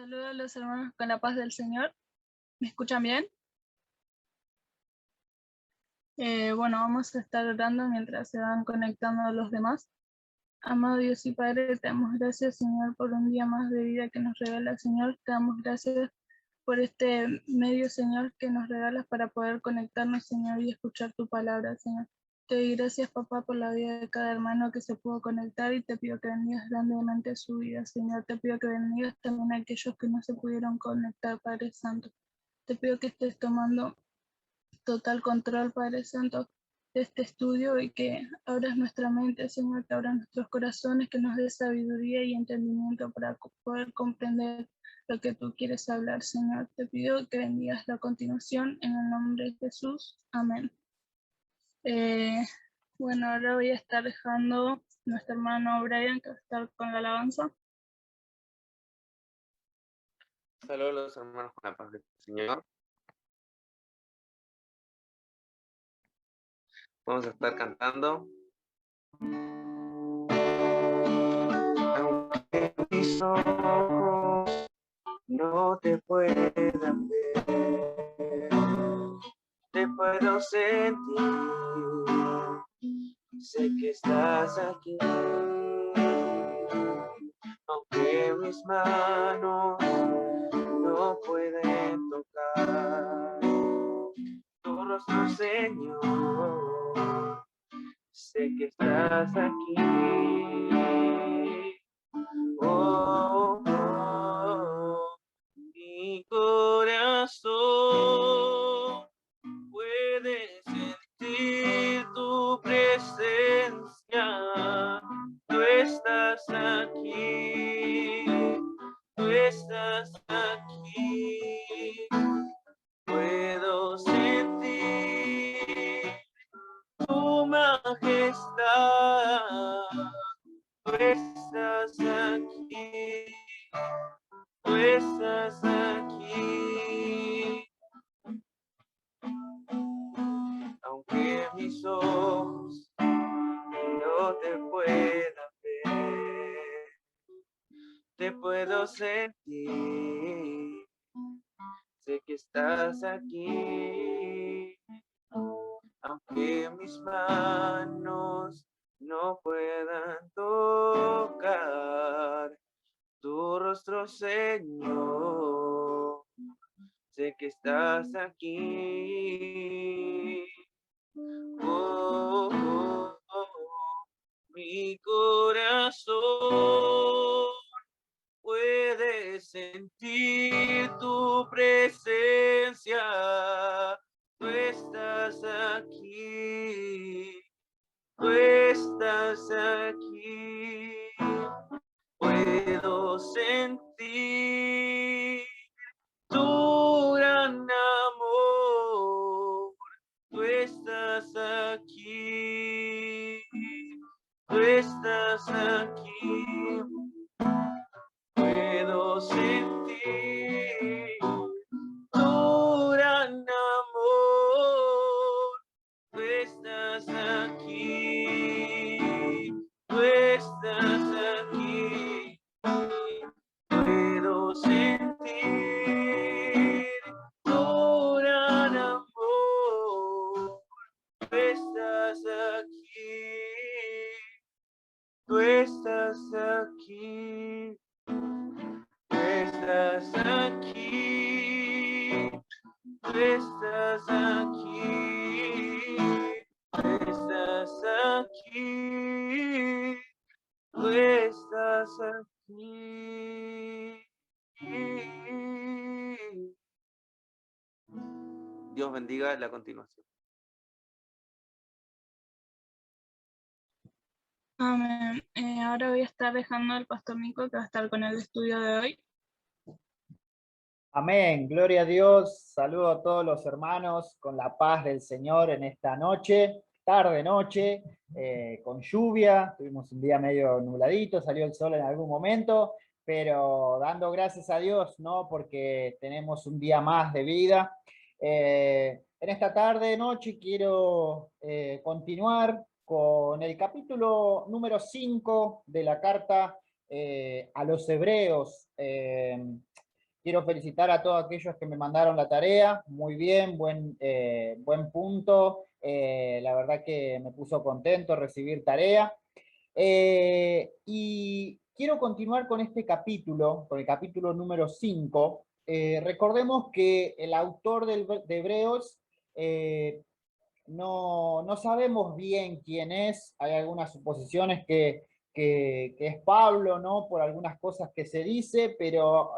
Saludos a los hermanos con la paz del Señor. ¿Me escuchan bien? Bueno, vamos a estar orando mientras se van conectando los demás. Amado Dios y Padre, te damos gracias, Señor, por un día más de vida que nos regala, Señor. Te damos gracias por este medio, Señor, que nos regalas para poder conectarnos, Señor, y escuchar tu palabra, Señor. Te doy gracias, papá, por la vida de cada hermano que se pudo conectar y te pido que bendigas grandemente su vida, Señor. Te pido que bendigas también a aquellos que no se pudieron conectar, Padre Santo. Te pido que estés tomando total control, Padre Santo, de este estudio y que abras nuestra mente, Señor, que abras nuestros corazones, que nos des sabiduría y entendimiento para poder comprender lo que tú quieres hablar, Señor. Te pido que bendigas la continuación en el nombre de Jesús. Amén. Eh, bueno, ahora voy a estar dejando a nuestro hermano Brian, que va a estar con la alabanza. Saludos a los hermanos con la paz del Señor. Vamos a estar cantando. Aunque mis ojos no te puedan ver, te puedo sentir. Sé que estás aquí. Aunque mis manos no pueden tocar tu rostro, Señor, sé que estás aquí. Oh, oh, oh, mi corazón puede sentir tu presencia. Tú estás aquí, tú estás aquí. Puedo sentir tu majestad. Tú estás aquí, tú estás aquí. Aunque mis ojos no te puedan ver, te puedo sentir. Sé que estás aquí. Aunque mis manos no puedan tocar tu rostro, Señor, sé que estás aquí. Oh, oh, oh, mi corazón puede sentir tu presencia. Tú estás aquí, tú estás aquí. Puedo sentir tu gran amor. Tú estás aquí, tú estás aquí. Puedo sentir tu gran amor. Tú estás aquí, tú estás aquí. Puedo sentir tu gran amor. Tú estás aquí, tú estás aquí. Tú estás aquí, tú estás aquí, tú estás aquí, tú estás aquí. Dios bendiga la continuación. Amén. Ahora voy a estar dejando al pastor Nico, que va a estar con el estudio de hoy. Amén, gloria a Dios, saludo a todos los hermanos con la paz del Señor en esta noche, tarde-noche, con lluvia, tuvimos un día medio nubladito, salió el sol en algún momento, pero dando gracias a Dios, ¿no? Porque tenemos un día más de vida. En esta tarde-noche quiero continuar con el capítulo número 5 de la carta a los Hebreos. Quiero felicitar a todos aquellos que me mandaron la tarea. Muy bien, buen punto. La verdad que me puso contento recibir tarea. Y quiero continuar con este capítulo, con el capítulo número 5. Recordemos que el autor de Hebreos no sabemos bien quién es. Hay algunas suposiciones que es Pablo, ¿no? Por algunas cosas que se dice, pero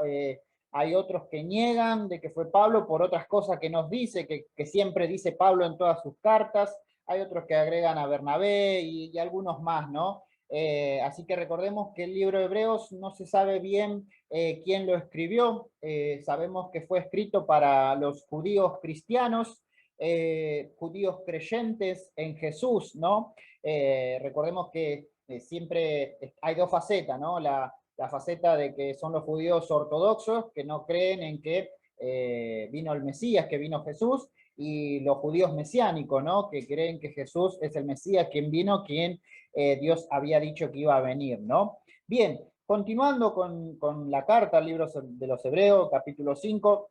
hay otros que niegan de que fue Pablo por otras cosas que nos dice, que siempre dice Pablo en todas sus cartas. Hay otros que agregan a Bernabé y algunos más, ¿no? Así que recordemos que el libro de Hebreos no se sabe bien quién lo escribió. Sabemos que fue escrito para los judíos cristianos, judíos creyentes en Jesús, ¿no? Recordemos que siempre hay dos facetas, ¿no? La faceta de que son los judíos ortodoxos, que no creen en que vino el Mesías, que vino Jesús, y los judíos mesiánicos, ¿no? Que creen que Jesús es el Mesías, quien vino, quien Dios había dicho que iba a venir, ¿no? Bien, continuando con la carta al libro de los Hebreos, capítulo 5,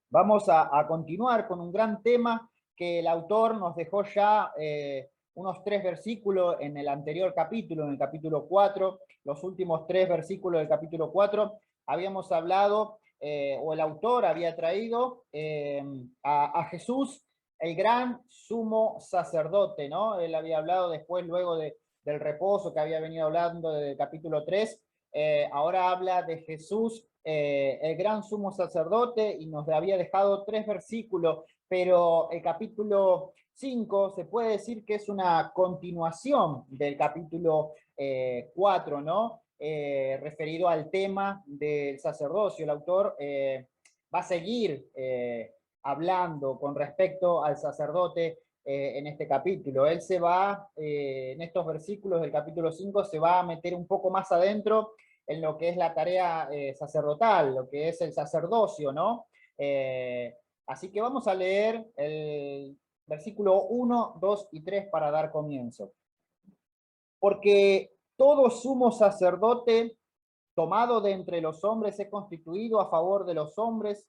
vamos a continuar con un gran tema que el autor nos dejó ya unos 3 versículos en el anterior capítulo, en el capítulo 4, los últimos 3 versículos del capítulo 4, habíamos hablado, o el autor había traído a Jesús, el gran sumo sacerdote, ¿no? Él había hablado después, luego del reposo que había venido hablando del capítulo 3, ahora habla de Jesús, el gran sumo sacerdote, y nos había dejado 3 versículos, pero el capítulo 5 se puede decir que es una continuación del capítulo 4, ¿no? Referido al tema del sacerdocio. El autor va a seguir hablando con respecto al sacerdote en este capítulo. Él se va, en estos versículos del capítulo 5, se va a meter un poco más adentro en lo que es la tarea sacerdotal, lo que es el sacerdocio, ¿no? Así que vamos a leer el versículo 1, 2 y 3 para dar comienzo. Porque todo sumo sacerdote tomado de entre los hombres es constituido a favor de los hombres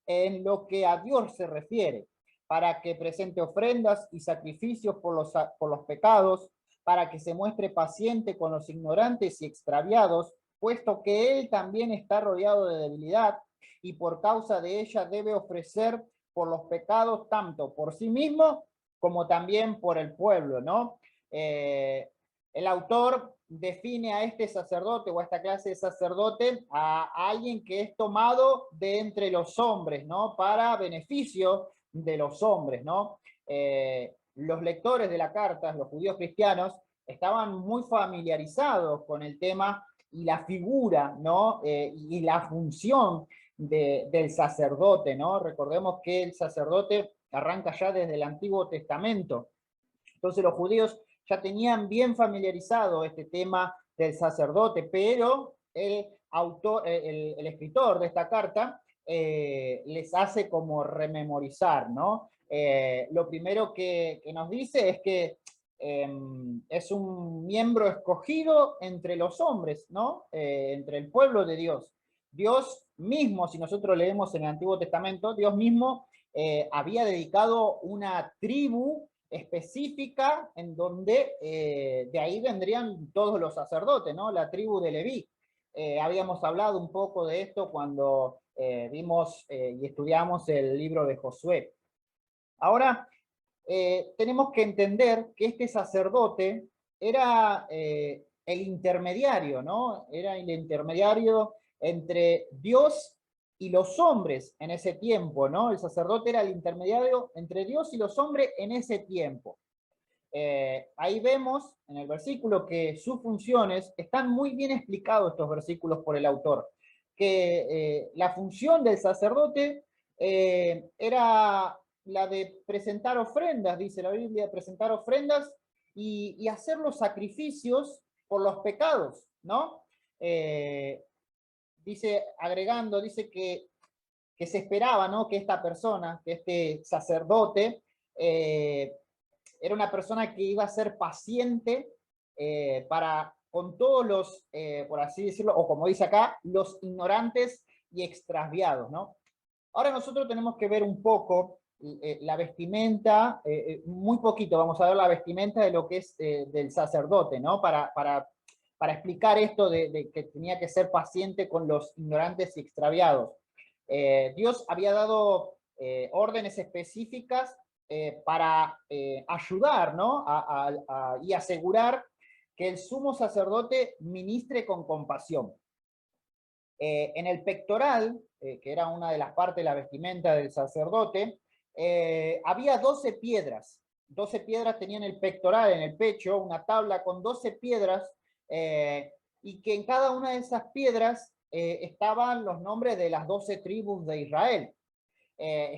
en lo que a Dios se refiere, para que presente ofrendas y sacrificios por los pecados, para que se muestre paciente con los ignorantes y extraviados, puesto que él también está rodeado de debilidad, y por causa de ella debe ofrecer por los pecados tanto por sí mismo como también por el pueblo, ¿no? El autor define a este sacerdote o a esta clase de sacerdote a alguien que es tomado de entre los hombres, ¿no? Para beneficio de los hombres, ¿no? Los lectores de la carta, los judíos cristianos, estaban muy familiarizados con el tema y la figura, ¿no? Y la función del sacerdote, ¿no? Recordemos que el sacerdote arranca ya desde el Antiguo Testamento. Entonces los judíos ya tenían bien familiarizado este tema del sacerdote, pero el escritor de esta carta les hace como rememorizar, ¿no? Lo primero que nos dice es que es un miembro escogido entre los hombres, ¿no? Entre el pueblo de Dios. Dios mismo, si nosotros leemos en el Antiguo Testamento, Dios mismo había dedicado una tribu específica en donde de ahí vendrían todos los sacerdotes, ¿no? La tribu de Leví. Habíamos hablado un poco de esto cuando vimos y estudiamos el libro de Josué. Ahora, tenemos que entender que este sacerdote era el intermediario, ¿no? Era el intermediario entre Dios y los hombres en ese tiempo, ¿no? El sacerdote era el intermediario entre Dios y los hombres en ese tiempo. Ahí vemos en el versículo que sus funciones están muy bien explicados, estos versículos, por el autor, que la función del sacerdote era la de presentar ofrendas, dice la Biblia, presentar ofrendas y hacer los sacrificios por los pecados, ¿no? Dice, agregando, dice que se esperaba, ¿no? Que esta persona, que este sacerdote, era una persona que iba a ser paciente para con todos los, por así decirlo, o como dice acá, los ignorantes y extraviados, ¿no? Ahora nosotros tenemos que ver un poco la vestimenta, muy poquito vamos a ver la vestimenta de lo que es del sacerdote, ¿no? Para explicar esto de que tenía que ser paciente con los ignorantes y extraviados. Dios había dado órdenes específicas para ayudar, ¿no? Y asegurar que el sumo sacerdote ministre con compasión. En el pectoral, que era una de las partes de la vestimenta del sacerdote, había 12 piedras. 12 piedras tenían el pectoral, en el pecho, una tabla con 12 piedras, y que en cada una de esas piedras estaban los nombres de las 12 tribus de Israel.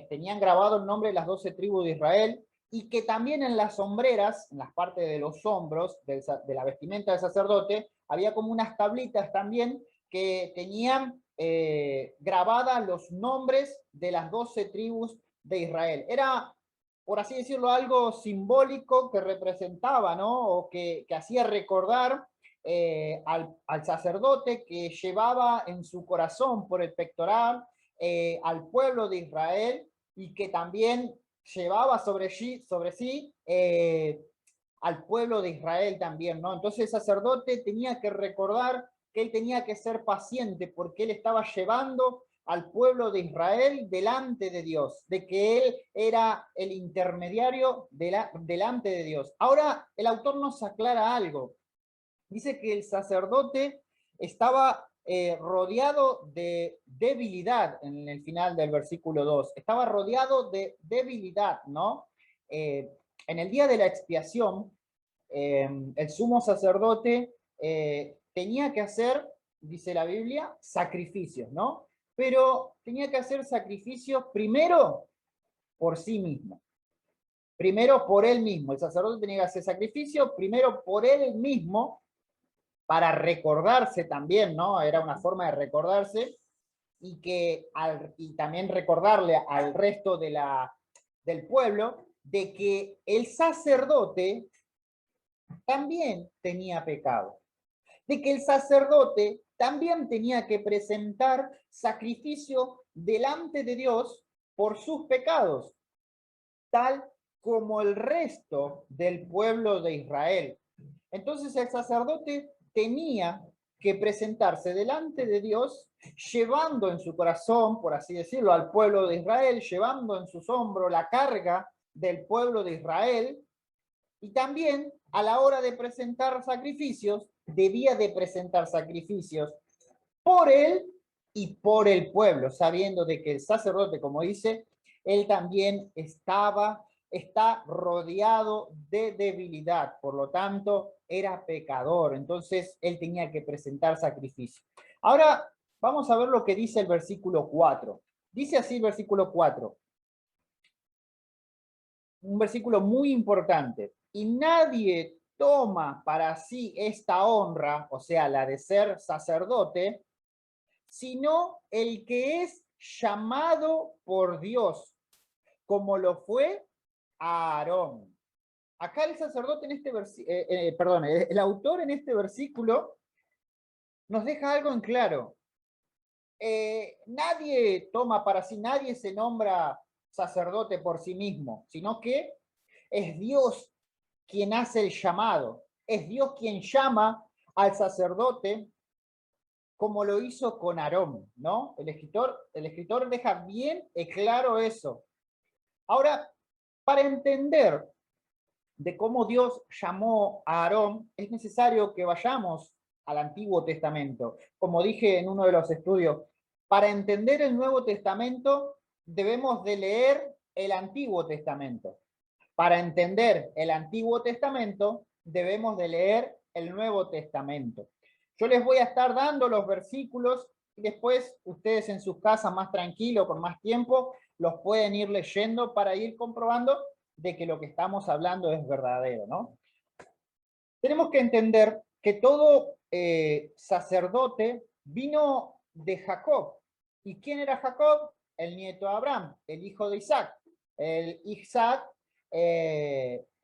Tenían grabado el nombre de las 12 tribus de Israel, y que también en las sombreras, en las partes de los hombros de la vestimenta del sacerdote, había como unas tablitas también que tenían grabadas los nombres de las 12 tribus de Israel. Era, por así decirlo, algo simbólico que representaba, ¿no? O que hacía recordar al sacerdote que llevaba en su corazón por el pectoral al pueblo de Israel, y que también llevaba sobre sí al pueblo de Israel también, ¿no? Entonces el sacerdote tenía que recordar que él tenía que ser paciente porque él estaba llevando al pueblo de Israel delante de Dios, de que él era el intermediario delante de Dios. Ahora el autor nos aclara algo. Dice que el sacerdote estaba rodeado de debilidad en el final del versículo 2. Estaba rodeado de debilidad, ¿no? En el día de la expiación, el sumo sacerdote tenía que hacer, dice la Biblia, sacrificios, ¿no? Pero tenía que hacer sacrificios primero por sí mismo. Primero por él mismo. El sacerdote tenía que hacer sacrificios primero por él mismo, para recordarse también, ¿no? Era una forma de recordarse, y también recordarle al resto del pueblo de que el sacerdote también tenía pecado, de que el sacerdote también tenía que presentar sacrificio delante de Dios por sus pecados, tal como el resto del pueblo de Israel. Entonces el sacerdote tenía que presentarse delante de Dios, llevando en su corazón, por así decirlo, al pueblo de Israel, llevando en sus hombros la carga del pueblo de Israel, y también a la hora de presentar sacrificios, debía de presentar sacrificios por él y por el pueblo, sabiendo de que el sacerdote, como dice, él también está rodeado de debilidad, por lo tanto, era pecador, entonces él tenía que presentar sacrificio. Ahora, vamos a ver lo que dice el versículo 4. Dice así el versículo 4. Un versículo muy importante. Y nadie toma para sí esta honra, o sea, la de ser sacerdote, sino el que es llamado por Dios, como lo fue Aarón. Acá el sacerdote en este el autor en este versículo nos deja algo en claro. Nadie toma para sí, nadie se nombra sacerdote por sí mismo, sino que es Dios quien hace el llamado. Es Dios quien llama al sacerdote, como lo hizo con Aarón, ¿no? El escritor deja bien claro eso. Ahora, para entender de cómo Dios llamó a Aarón, es necesario que vayamos al Antiguo Testamento. Como dije en uno de los estudios, para entender el Nuevo Testamento debemos de leer el Antiguo Testamento. Para entender el Antiguo Testamento debemos de leer el Nuevo Testamento. Yo les voy a estar dando los versículos y después ustedes en sus casas más tranquilos, con más tiempo, los pueden ir leyendo para ir comprobando de que lo que estamos hablando es verdadero, ¿no? Tenemos que entender que todo sacerdote vino de Jacob. ¿Y quién era Jacob? El nieto de Abraham, el hijo de Isaac. El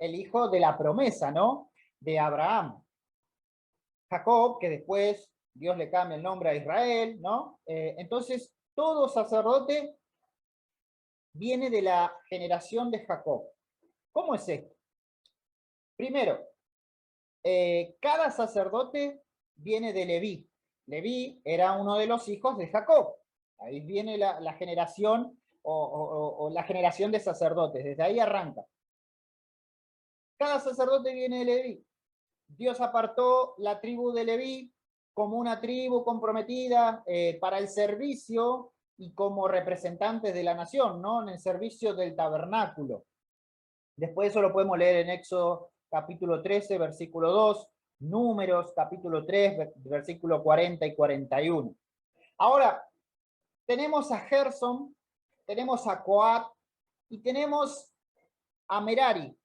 hijo de la promesa, ¿no? De Abraham. Jacob, que después Dios le cambia el nombre a Israel, ¿no? Entonces, Todo sacerdote viene de la generación de Jacob. ¿Cómo es esto? Primero, cada sacerdote viene de Leví. Leví era uno de los hijos de Jacob. Ahí viene la generación o la generación de sacerdotes. Desde ahí arranca. Cada sacerdote viene de Leví. Dios apartó la tribu de Leví como una tribu comprometida para el servicio y como representantes de la nación, ¿no? En el servicio del tabernáculo. Después eso lo podemos leer en Éxodo capítulo 13, versículo 2, Números capítulo 3, versículo 40 y 41. Ahora, tenemos a Gersón, tenemos a Coat y tenemos a Merari.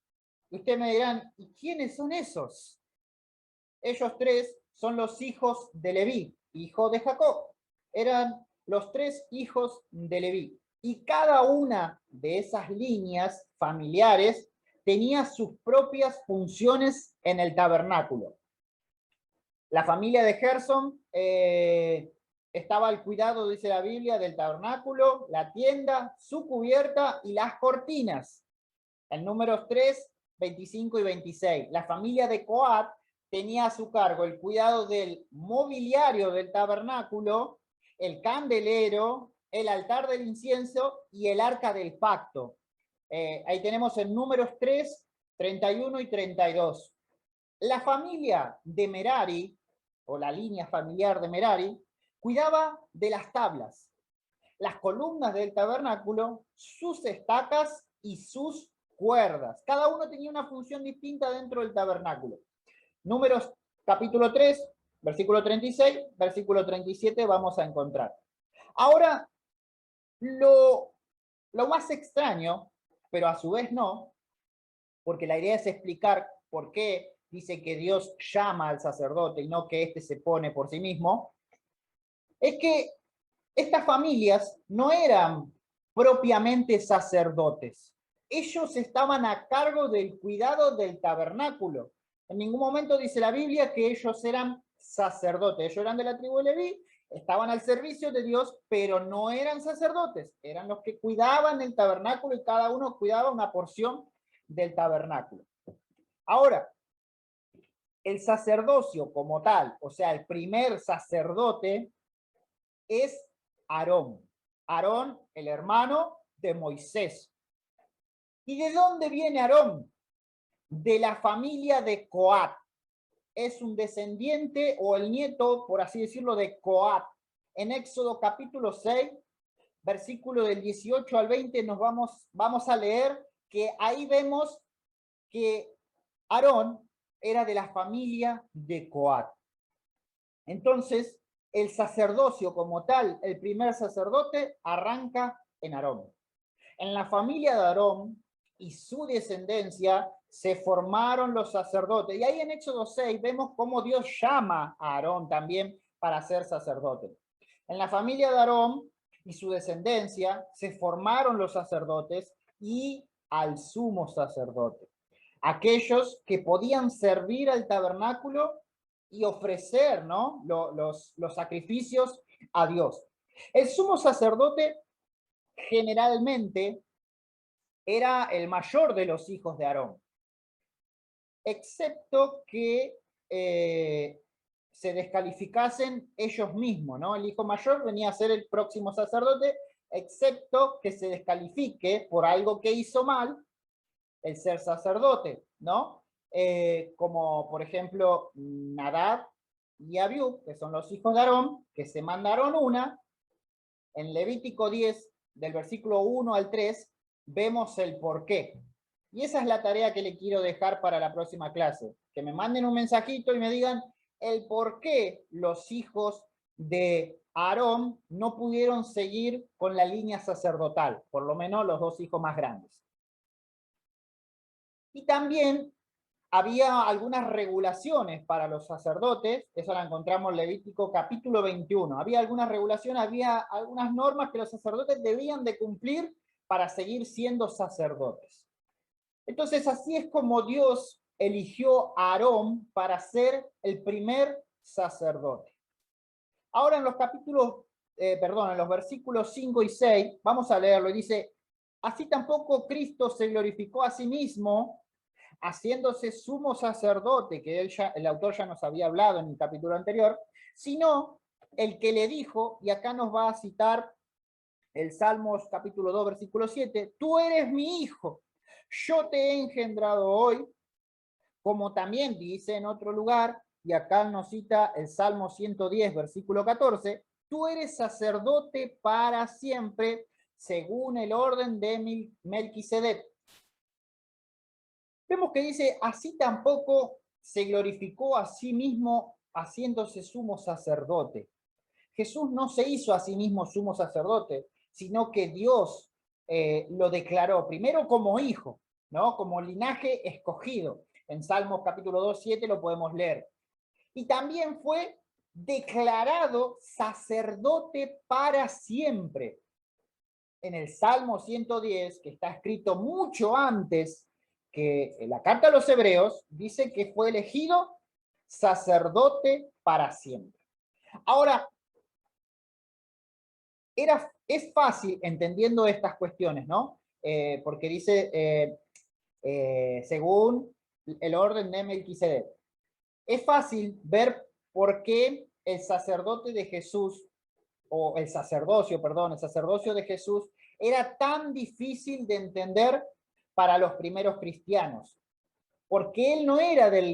Y ustedes me dirán, ¿y quiénes son esos? Ellos tres son los hijos de Leví, hijo de Jacob. Eran los tres hijos de Leví. Y cada una de esas líneas familiares tenía sus propias funciones en el tabernáculo. La familia de Gersón estaba al cuidado, dice la Biblia, del tabernáculo, la tienda, su cubierta y las cortinas. En Números 3, 25 y 26. La familia de Coat tenía a su cargo el cuidado del mobiliario del tabernáculo, el candelero, el altar del incienso y el arca del pacto. Ahí tenemos en Números 3, 31 y 32. La familia de Merari, o la línea familiar de Merari, cuidaba de las tablas, las columnas del tabernáculo, sus estacas y sus cuerdas. Cada uno tenía una función distinta dentro del tabernáculo. Números capítulo 3, versículo 36, versículo 37 vamos a encontrar. Ahora, lo más extraño, pero a su vez no, porque la idea es explicar por qué dice que Dios llama al sacerdote y no que éste se pone por sí mismo, es que estas familias no eran propiamente sacerdotes. Ellos estaban a cargo del cuidado del tabernáculo. En ningún momento dice la Biblia que ellos eran sacerdotes. Ellos eran de la tribu de Leví, estaban al servicio de Dios, pero no eran sacerdotes. Eran los que cuidaban el tabernáculo y cada uno cuidaba una porción del tabernáculo. Ahora, el sacerdocio como tal, o sea, el primer sacerdote, es Aarón. Aarón, el hermano de Moisés. ¿Y de dónde viene Aarón? De la familia de Coat. Es un descendiente o el nieto, por así decirlo, de Coat. En Éxodo capítulo 6, versículo del 18 al 20, nos vamos a leer que ahí vemos que Aarón era de la familia de Coat. Entonces, el sacerdocio como tal, el primer sacerdote, arranca en Aarón. En la familia de Aarón y su descendencia se formaron los sacerdotes. Y ahí en Éxodo 6 vemos cómo Dios llama a Aarón también para ser sacerdote. En la familia de Aarón y su descendencia se formaron los sacerdotes y al sumo sacerdote. Aquellos que podían servir al tabernáculo y ofrecer, ¿no?, los sacrificios a Dios. El sumo sacerdote generalmente era el mayor de los hijos de Aarón, excepto que se descalificasen ellos mismos, ¿no? El hijo mayor venía a ser el próximo sacerdote, excepto que se descalifique por algo que hizo mal el ser sacerdote, ¿no? Como por ejemplo Nadab y Abiú, que son los hijos de Aarón, que se mandaron una. En Levítico 10, del versículo 1 al 3, vemos el porqué. Y esa es la tarea que le quiero dejar para la próxima clase. Que me manden un mensajito y me digan el por qué los hijos de Aarón no pudieron seguir con la línea sacerdotal, por lo menos los dos hijos más grandes. Y también había algunas regulaciones para los sacerdotes, eso la encontramos en Levítico capítulo 21. Había algunas regulaciones, había algunas normas que los sacerdotes debían de cumplir para seguir siendo sacerdotes. Entonces así es como Dios eligió a Aarón para ser el primer sacerdote. Ahora en los capítulos en los versículos 5 y 6, vamos a leerlo, y dice, así tampoco Cristo se glorificó a sí mismo, haciéndose sumo sacerdote, que el autor ya nos había hablado en el capítulo anterior, sino el que le dijo, y acá nos va a citar el Salmos capítulo 2, versículo 7, tú eres mi hijo, yo te he engendrado hoy, como también dice en otro lugar, y acá nos cita el Salmo 110, versículo 14, tú eres sacerdote para siempre, según el orden de Melquisedec. Vemos que dice, así tampoco se glorificó a sí mismo haciéndose sumo sacerdote. Jesús no se hizo a sí mismo sumo sacerdote, sino que Dios lo declaró primero como hijo, ¿no? Como linaje escogido. En Salmos capítulo 2, 7 lo podemos leer. Y también fue declarado sacerdote para siempre. En el Salmo 110, que está escrito mucho antes que la carta a los Hebreos, dice que fue elegido sacerdote para siempre. Ahora, es fácil entendiendo estas cuestiones, ¿no? Porque dice, según el orden de Melquisedec. Es fácil ver por qué el sacerdote de Jesús, o el sacerdocio de Jesús, era tan difícil de entender para los primeros cristianos. Porque él no era del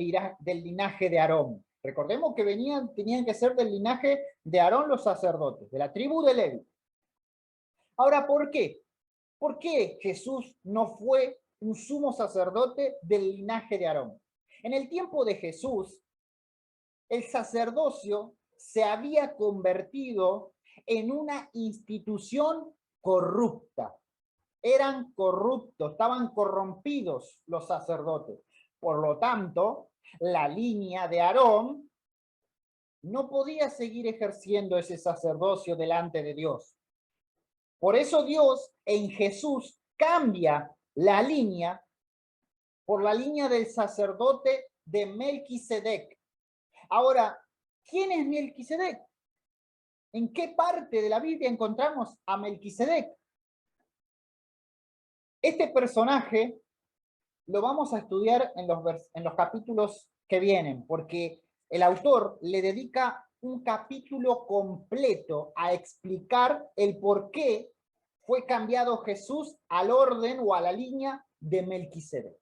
linaje de Aarón. Recordemos que tenían que ser del linaje de Aarón los sacerdotes, de la tribu de Leví. Ahora, ¿por qué? ¿Por qué Jesús no fue un sumo sacerdote del linaje de Aarón? En el tiempo de Jesús, el sacerdocio se había convertido en una institución corrupta. Eran corruptos, estaban corrompidos los sacerdotes. Por lo tanto, la línea de Aarón no podía seguir ejerciendo ese sacerdocio delante de Dios. Por eso Dios en Jesús cambia la línea por la línea del sacerdote de Melquisedec. Ahora, ¿quién es Melquisedec? ¿En qué parte de la Biblia encontramos a Melquisedec? Este personaje lo vamos a estudiar en los capítulos que vienen, porque el autor le dedica un capítulo completo a explicar el por qué fue cambiado Jesús al orden o a la línea de Melquisedec.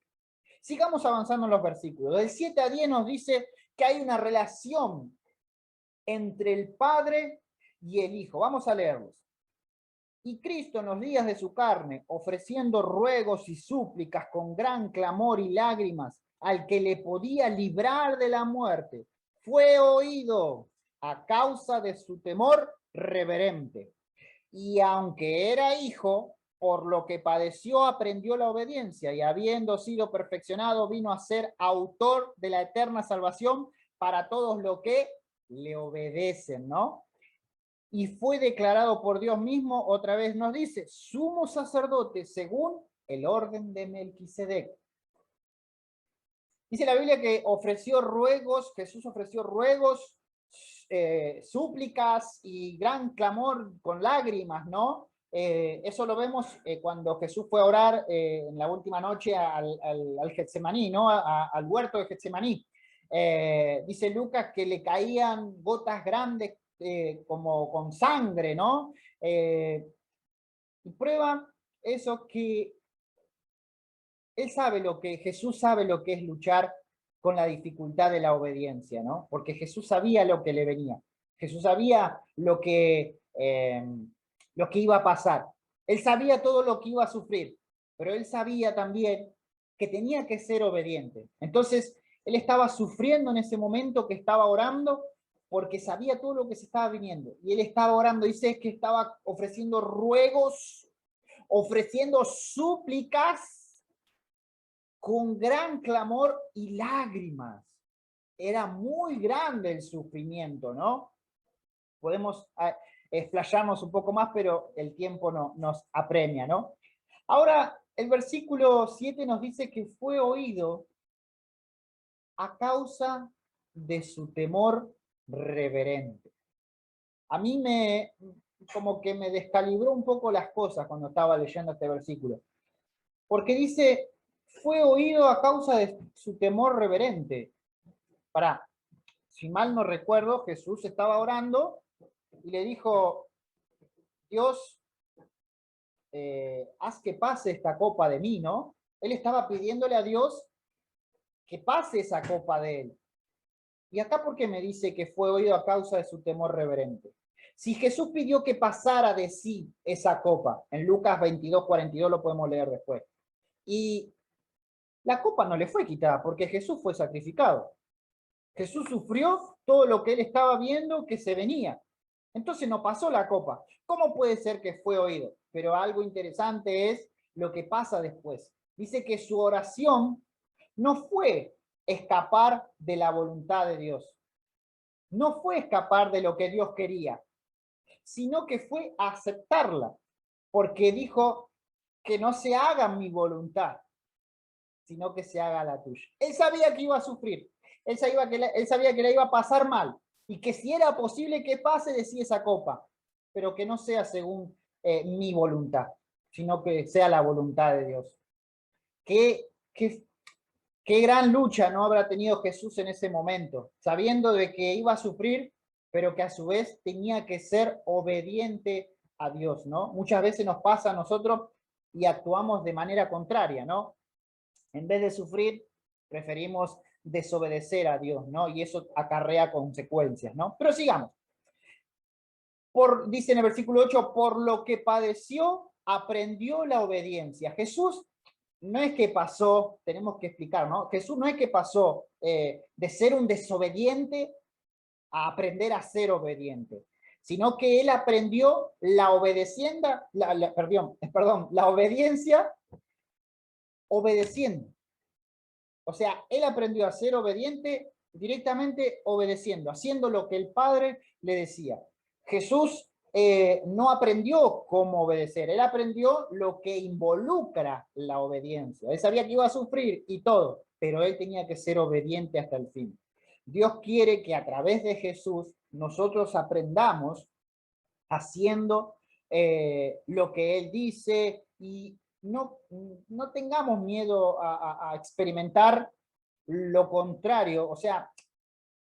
Sigamos avanzando en los versículos. Del 7 a 10 nos dice que hay una relación entre el Padre y el Hijo. Vamos a leerlos. Y Cristo en los días de su carne, ofreciendo ruegos y súplicas con gran clamor y lágrimas al que le podía librar de la muerte, fue oído a causa de su temor reverente. Y aunque era hijo, por lo que padeció aprendió la obediencia, y habiendo sido perfeccionado vino a ser autor de la eterna salvación para todos los que le obedecen, ¿no? Y fue declarado por Dios mismo, otra vez nos dice, sumo sacerdote según el orden de Melquisedec. Dice la Biblia que ofreció ruegos, Jesús ofreció ruegos, súplicas y gran clamor con lágrimas, ¿no? Eso lo vemos cuando Jesús fue a orar en la última noche al Getsemaní, ¿no? Al huerto de Getsemaní. Dice Lucas que le caían gotas grandes como con sangre, ¿no? Y prueba eso que Jesús sabe lo que es luchar con la dificultad de la obediencia, ¿no? Porque Jesús sabía lo que le venía. Jesús sabía lo que iba a pasar. Él sabía todo lo que iba a sufrir, pero él sabía también que tenía que ser obediente. Entonces, él estaba sufriendo en ese momento que estaba orando porque sabía todo lo que se estaba viniendo. Y él estaba orando, dice que estaba ofreciendo ruegos, ofreciendo súplicas, con gran clamor y lágrimas. Era muy grande el sufrimiento, ¿no? Podemos explayarnos un poco más, pero el tiempo nos apremia, ¿no? Ahora, el versículo 7 nos dice que fue oído a causa de su temor reverente. A mí como que me descalibró un poco las cosas cuando estaba leyendo este versículo. Porque dice, fue oído a causa de su temor reverente. Pará, si mal no recuerdo, Jesús estaba orando y le dijo, Dios, haz que pase esta copa de mí, ¿no? Él estaba pidiéndole a Dios que pase esa copa de él. Y acá, ¿por qué me dice que fue oído a causa de su temor reverente? Si Jesús pidió que pasara de sí esa copa, en Lucas 22:42 lo podemos leer después, y la copa no le fue quitada porque Jesús fue sacrificado. Jesús sufrió todo lo que él estaba viendo que se venía. Entonces no pasó la copa. ¿Cómo puede ser que fue oído? Pero algo interesante es lo que pasa después. Dice que su oración no fue escapar de la voluntad de Dios. No fue escapar de lo que Dios quería, sino que fue aceptarla, porque dijo que no se haga mi voluntad, sino que se haga la tuya. Él sabía que iba a sufrir, él sabía que la iba a pasar mal, y que si era posible que pase de sí esa copa, pero que no sea según mi voluntad, sino que sea la voluntad de Dios. Qué gran lucha no habrá tenido Jesús en ese momento, sabiendo de que iba a sufrir, pero que a su vez tenía que ser obediente a Dios, ¿no? Muchas veces nos pasa a nosotros y actuamos de manera contraria, ¿no? En vez de sufrir, preferimos desobedecer a Dios, ¿no? Y eso acarrea consecuencias, ¿no? Pero sigamos. Dice en el versículo 8, por lo que padeció, aprendió la obediencia. Jesús no es que pasó, tenemos que explicar, ¿no? Jesús no es que pasó de ser un desobediente a aprender a ser obediente, sino que él aprendió la obediencia obedeciendo. O sea, él aprendió a ser obediente directamente obedeciendo, haciendo lo que el Padre le decía. Jesús no aprendió cómo obedecer, él aprendió lo que involucra la obediencia. Él sabía que iba a sufrir y todo, pero él tenía que ser obediente hasta el fin. Dios quiere que a través de Jesús nosotros aprendamos haciendo lo que Él dice y no tengamos miedo a experimentar lo contrario. O sea,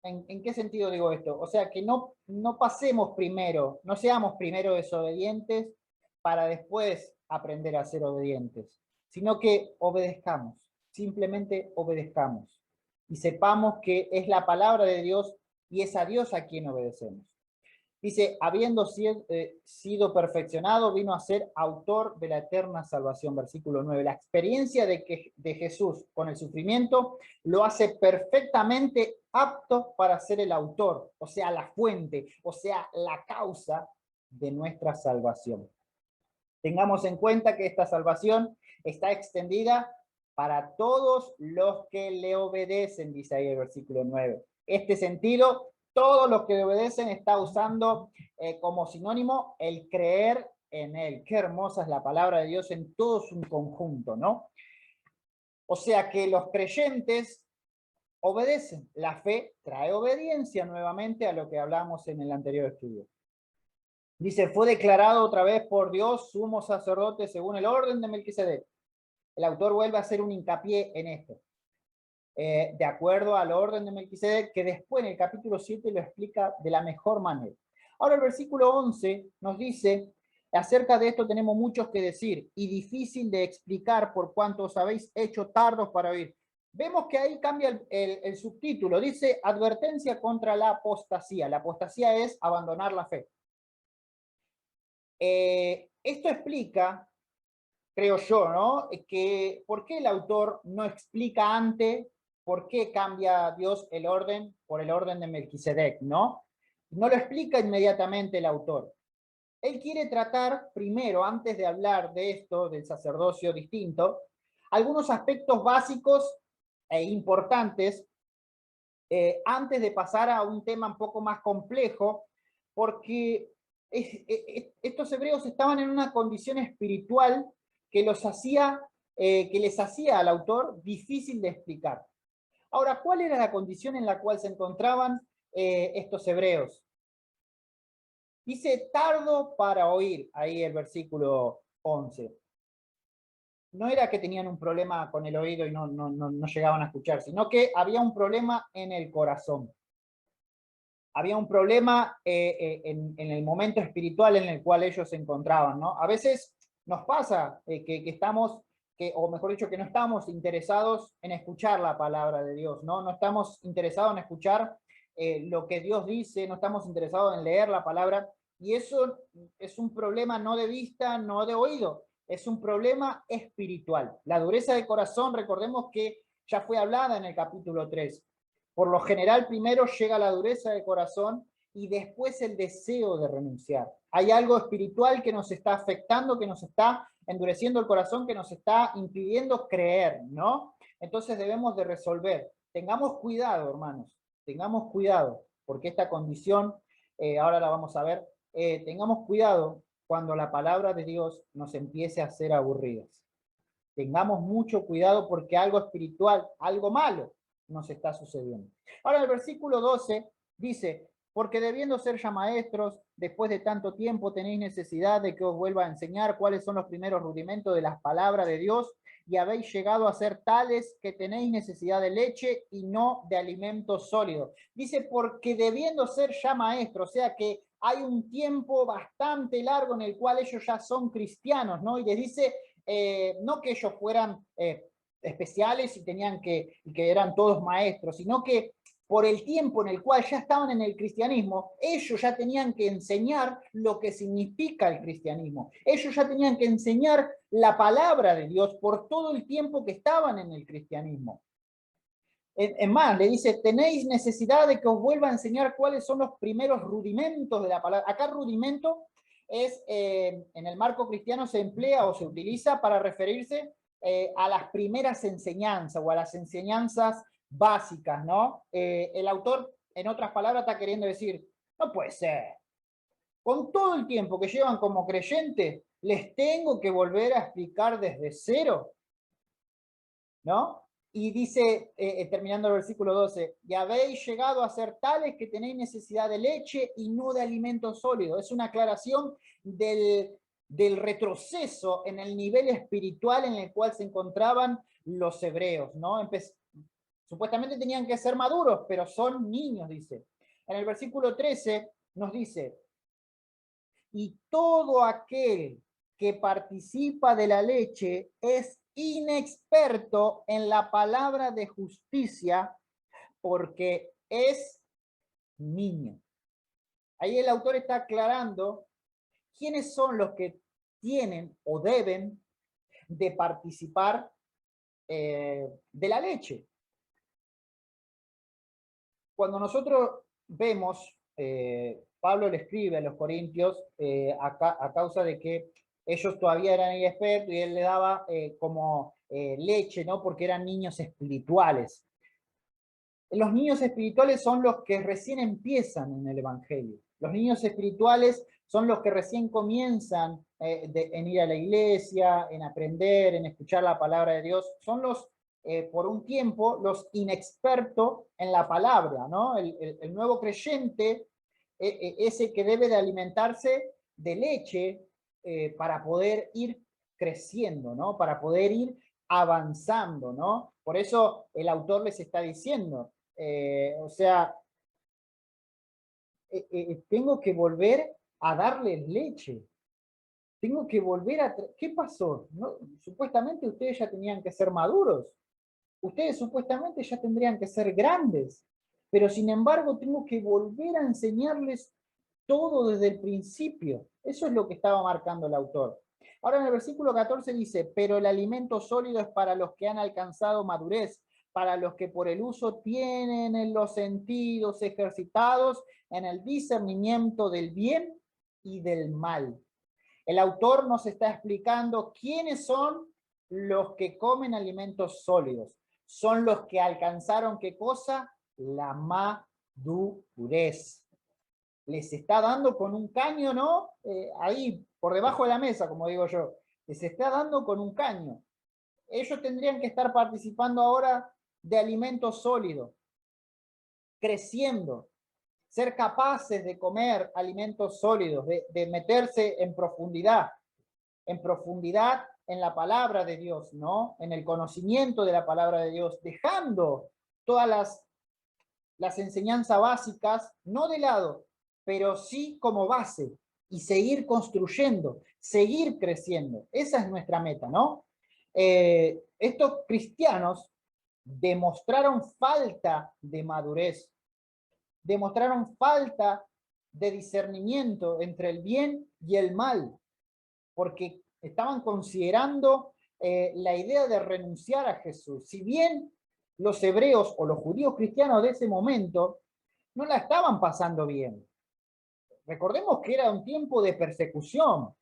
¿en qué sentido digo esto? O sea, que no pasemos primero, no seamos primero desobedientes para después aprender a ser obedientes, sino que obedezcamos, simplemente obedezcamos y sepamos que es la palabra de Dios y es a Dios a quien obedecemos. Dice, habiendo sido perfeccionado, vino a ser autor de la eterna salvación. Versículo 9. La experiencia de Jesús con el sufrimiento lo hace perfectamente apto para ser el autor, o sea, la fuente, o sea, la causa de nuestra salvación. Tengamos en cuenta que esta salvación está extendida para todos los que le obedecen, dice ahí el versículo 9. Este sentido, todos los que le obedecen está usando como sinónimo el creer en él. Qué hermosa es la palabra de Dios en todo su conjunto, ¿no? O sea que los creyentes obedecen. La fe trae obediencia nuevamente a lo que hablamos en el anterior estudio. Dice, fue declarado otra vez por Dios sumo sacerdote según el orden de Melquisedec. El autor vuelve a hacer un hincapié en esto. De acuerdo al orden de Melquisedec, que después en el capítulo 7 lo explica de la mejor manera. Ahora el versículo 11 nos dice, acerca de esto tenemos muchos que decir, y difícil de explicar por cuanto os habéis hecho tardos para oír. Vemos que ahí cambia el subtítulo, dice advertencia contra la apostasía. La apostasía es abandonar la fe. Esto explica, creo yo, ¿no? Que por qué el autor no explica antes por qué cambia Dios el orden por el orden de Melquisedec, ¿no? No lo explica inmediatamente el autor. Él quiere tratar primero, antes de hablar de esto, del sacerdocio distinto, algunos aspectos básicos e importantes antes de pasar a un tema un poco más complejo, porque estos hebreos estaban en una condición espiritual que les hacía al autor difícil de explicar. Ahora, ¿cuál era la condición en la cual se encontraban estos hebreos? Dice tardo para oír, ahí el versículo 11. No era que tenían un problema con el oído y no llegaban a escuchar, sino que había un problema en el corazón. Había un problema en el momento espiritual en el cual ellos se encontraban, ¿no? A veces nos pasa que estamos, o mejor dicho, que no estamos interesados en escuchar la palabra de Dios, ¿no? No estamos interesados en escuchar lo que Dios dice, no estamos interesados en leer la palabra, y eso es un problema no de vista, no de oído, es un problema espiritual. La dureza de corazón, recordemos que ya fue hablada en el capítulo 3. Por lo general, primero llega la dureza de corazón y después el deseo de renunciar. Hay algo espiritual que nos está afectando, que nos está endureciendo el corazón, que nos está impidiendo creer, ¿no? Entonces debemos de resolver. Tengamos cuidado, hermanos, tengamos cuidado, porque esta condición, ahora la vamos a ver, tengamos cuidado cuando la palabra de Dios nos empiece a hacer aburridas. Tengamos mucho cuidado porque algo espiritual, algo malo, nos está sucediendo. Ahora el versículo 12 dice, porque debiendo ser ya maestros, después de tanto tiempo tenéis necesidad de que os vuelva a enseñar cuáles son los primeros rudimentos de las palabras de Dios, y habéis llegado a ser tales que tenéis necesidad de leche y no de alimento sólido. Dice, porque debiendo ser ya maestros, o sea que hay un tiempo bastante largo en el cual ellos ya son cristianos, ¿no? Y les dice, no que ellos fueran especiales y que eran todos maestros, sino que por el tiempo en el cual ya estaban en el cristianismo, ellos ya tenían que enseñar lo que significa el cristianismo. Ellos ya tenían que enseñar la palabra de Dios por todo el tiempo que estaban en el cristianismo. Es más, le dice, tenéis necesidad de que os vuelva a enseñar cuáles son los primeros rudimentos de la palabra. Acá rudimento es, en el marco cristiano se emplea o se utiliza para referirse a las primeras enseñanzas o a las enseñanzas básicas, ¿no? El autor, en otras palabras, está queriendo decir, no puede ser. Con todo el tiempo que llevan como creyentes, les tengo que volver a explicar desde cero, ¿no? Y dice, terminando el versículo 12, y habéis llegado a ser tales que tenéis necesidad de leche y no de alimento sólido. Es una aclaración del retroceso en el nivel espiritual en el cual se encontraban los hebreos, ¿no? Supuestamente tenían que ser maduros, pero son niños, dice. En el versículo 13 nos dice, y todo aquel que participa de la leche es inexperto en la palabra de justicia porque es niño. Ahí el autor está aclarando quiénes son los que tienen o deben de participar de la leche. Cuando nosotros vemos, Pablo le escribe a los corintios a causa de que ellos todavía eran inexpertos y él le daba como leche, ¿no? Porque eran niños espirituales. Los niños espirituales son los que recién empiezan en el Evangelio. Los niños espirituales son los que recién comienzan en ir a la iglesia, en aprender, en escuchar la palabra de Dios. Son los, por un tiempo, los inexpertos en la palabra, ¿no? El nuevo creyente, ese que debe de alimentarse de leche para poder ir creciendo, ¿no? Para poder ir avanzando, ¿no? Por eso el autor les está diciendo, o sea, tengo que volver a darles leche. Tengo que volver a... ¿Qué pasó? ¿No? Supuestamente ustedes ya tenían que ser maduros. Ustedes supuestamente ya tendrían que ser grandes. Pero sin embargo tengo que volver a enseñarles todo desde el principio. Eso es lo que estaba marcando el autor. Ahora en el versículo 14 dice, pero el alimento sólido es para los que han alcanzado madurez, para los que por el uso tienen en los sentidos ejercitados en el discernimiento del bien y del mal. El autor nos está explicando quiénes son los que comen alimentos sólidos. Son los que alcanzaron, ¿qué cosa? La madurez. Les está dando con un caño, ¿no? Ahí, por debajo de la mesa, como digo yo. Les está dando con un caño. Ellos tendrían que estar participando ahora de alimento sólido, creciendo, ser capaces de comer alimentos sólidos, de meterse en profundidad en la palabra de Dios, ¿no? En el conocimiento de la palabra de Dios, dejando todas las enseñanzas básicas, no de lado, pero sí como base, y seguir construyendo, seguir creciendo. Esa es nuestra meta, ¿no? Estos cristianos demostraron falta de madurez, demostraron falta de discernimiento entre el bien y el mal, porque estaban considerando la idea de renunciar a Jesús. Si bien los hebreos o los judíos cristianos de ese momento no la estaban pasando bien. Recordemos que era un tiempo de persecución.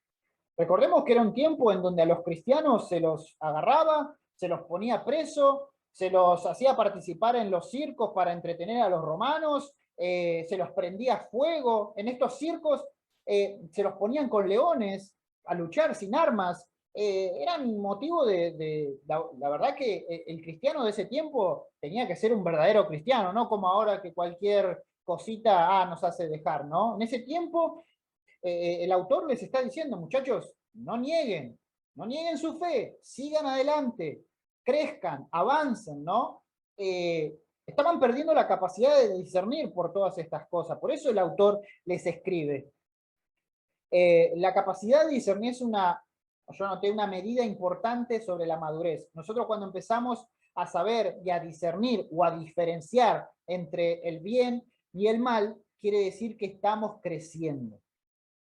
Recordemos que era un tiempo en donde a los cristianos se los agarraba, se los ponía preso, se los hacía participar en los circos para entretener a los romanos, se los prendía a fuego. En estos circos se los ponían con leones a luchar sin armas. Eran motivo la verdad que el cristiano de ese tiempo tenía que ser un verdadero cristiano, no como ahora que cualquier cosita nos hace dejar, ¿no? En ese tiempo el autor les está diciendo, muchachos, no nieguen su fe, sigan adelante, crezcan, avancen, ¿no? Estaban perdiendo la capacidad de discernir por todas estas cosas, por eso el autor les escribe. La capacidad de discernir es yo noté una medida importante sobre la madurez. Nosotros cuando empezamos a saber y a discernir o a diferenciar entre el bien y el mal, quiere decir que estamos creciendo.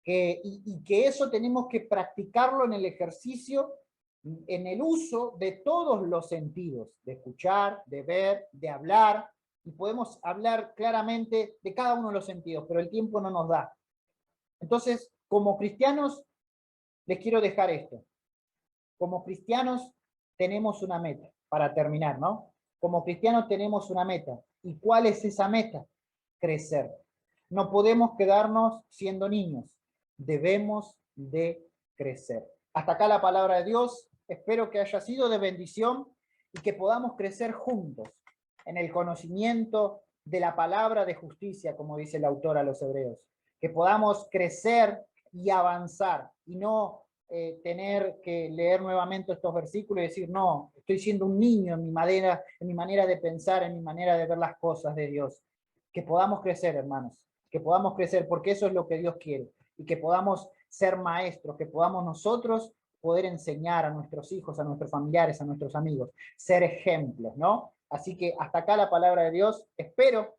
Y que eso tenemos que practicarlo en el ejercicio, en el uso de todos los sentidos, de escuchar, de ver, de hablar, y podemos hablar claramente de cada uno de los sentidos, pero el tiempo no nos da. Entonces, como cristianos, les quiero dejar esto. Como cristianos tenemos una meta, para terminar, ¿no? Como cristianos tenemos una meta. ¿Y cuál es esa meta? Crecer. No podemos quedarnos siendo niños. Debemos de crecer. Hasta acá la palabra de Dios. Espero que haya sido de bendición y que podamos crecer juntos en el conocimiento de la palabra de justicia, como dice el autor a los hebreos. Que podamos crecer y avanzar y no tener que leer nuevamente estos versículos y decir, no, estoy siendo un niño en mi manera de pensar, en mi manera de ver las cosas de Dios. Que podamos crecer, hermanos, que podamos crecer, porque eso es lo que Dios quiere, y que podamos ser maestros, que podamos nosotros poder enseñar a nuestros hijos, a nuestros familiares, a nuestros amigos, ser ejemplos, ¿no? Así que hasta acá la palabra de Dios. Espero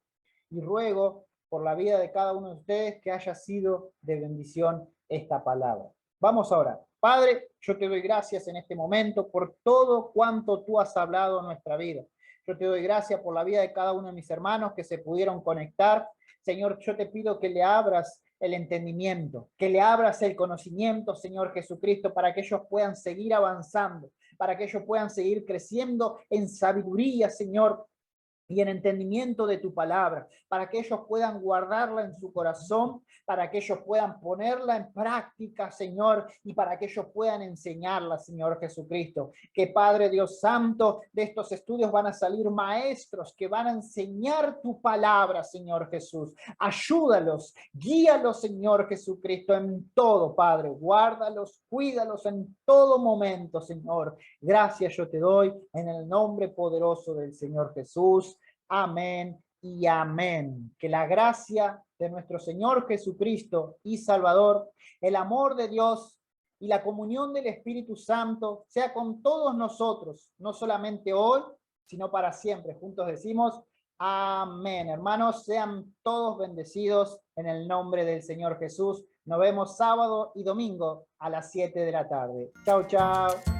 y ruego por la vida de cada uno de ustedes que haya sido de bendición esta palabra. Vamos ahora. Padre, yo te doy gracias en este momento por todo cuanto tú has hablado en nuestra vida. Yo te doy gracias por la vida de cada uno de mis hermanos que se pudieron conectar. Señor, yo te pido que le abras el entendimiento, que le abras el conocimiento, Señor Jesucristo, para que ellos puedan seguir avanzando, para que ellos puedan seguir creciendo en sabiduría, Señor, y en entendimiento de tu palabra, para que ellos puedan guardarla en su corazón, para que ellos puedan ponerla en práctica, Señor, y para que ellos puedan enseñarla, Señor Jesucristo. Que Padre Dios Santo, de estos estudios van a salir maestros que van a enseñar tu palabra, Señor Jesús. Ayúdalos, guíalos, Señor Jesucristo, en todo, Padre. Guárdalos, cuídalos en todo momento, Señor. Gracias yo te doy en el nombre poderoso del Señor Jesús. Amén y amén. Que la gracia de nuestro Señor Jesucristo y Salvador, el amor de Dios y la comunión del Espíritu Santo sea con todos nosotros, no solamente hoy, sino para siempre. Juntos decimos amén. Hermanos, sean todos bendecidos en el nombre del Señor Jesús. Nos vemos sábado y domingo a las 7 de la tarde. Chau, chau.